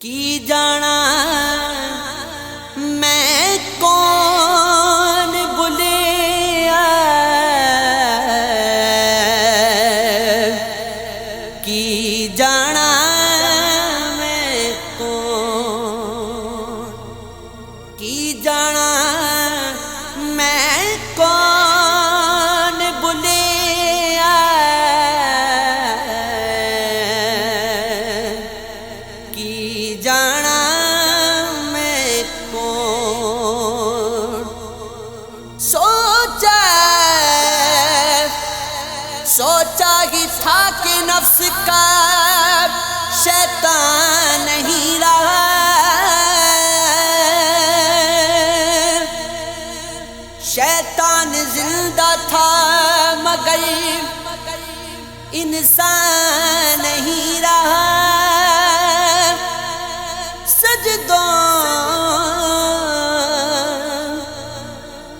کی جانا میں کون بھولیا کی جانا میں کون کی جانا میں کون بھولیا کی جانا میں کون سوچا ہی تھا کہ نفس کا شیطان نہیں رہا شیطان زندہ تھا مگر انسان نہیں رہا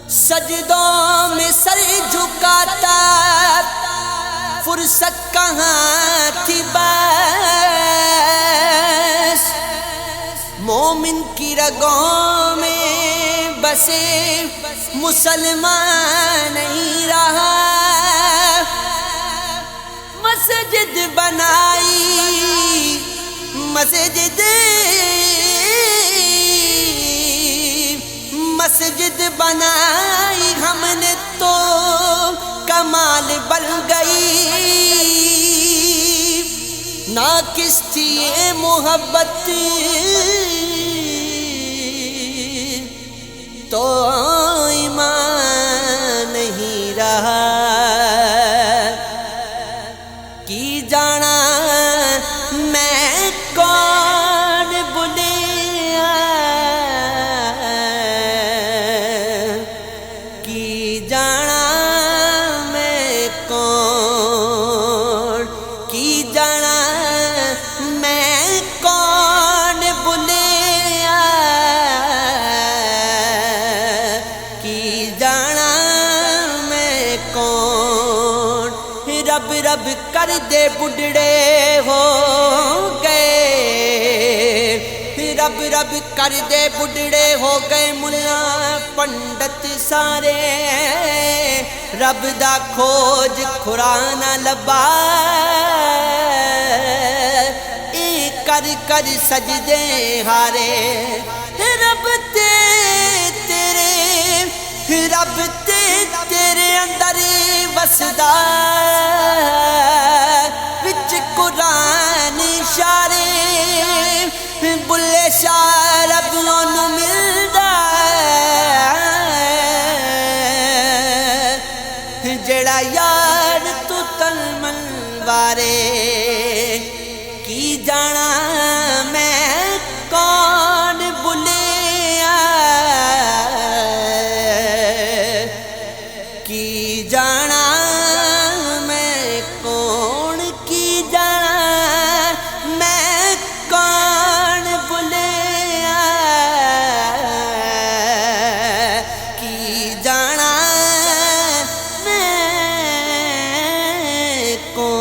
سجدوں میں سر جھکاتا فرصت کہاں تھی بس مومن کی رگوں میں بسے مسلمان نہیں رہا مسجد بنائی مسجد بنائی ہم نے تو کمال بن گئی ناقص تھی یہ محبت تو ایمان نہیں رہا کی جانا میں کون بھولیا کی جانا میں کون کی جانا میں کون بھولیا کی جانا میں کون رب رب کر دے بڈھڑے ہو گئے رب رب کر دے بڈھڑے ہو گئے ملا پنڈت سارے رب دا کھوج قرآن لبا اے کر کر سجدے ہارے رب تیرے اندر وسدا وچ قرآن اشارے بلے شاہ رب نوں ملدا جڑا یار تو تلمن وارے کی جانا میں کون بھولیا کی جانا میں کون کی جانا میں کون بھولیا کی جانا میں کون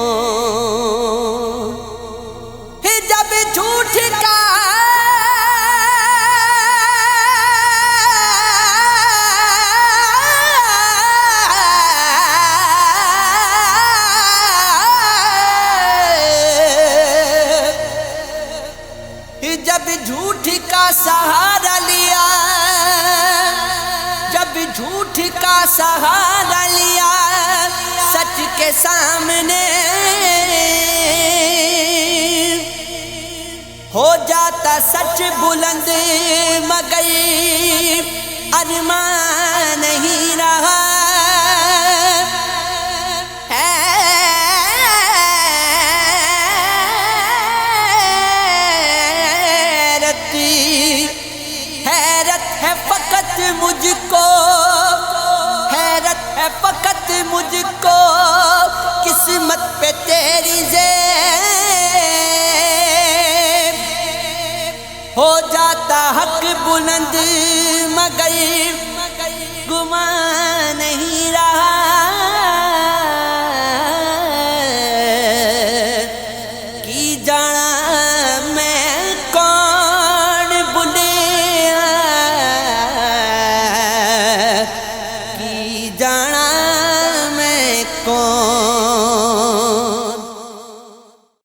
جب جھوٹ کا جب جھوٹ کا سہارا لیا جب جھوٹ کا سہارا لیا سچ کے سامنے ہو جاتا سچ بلند مگر ارمان نہیں رہا حیرت ہے فقط مجھ کو حیرت ہے فقط مجھ کو قسمت پہ تیری زیب ہو جاتا حق بلند مگر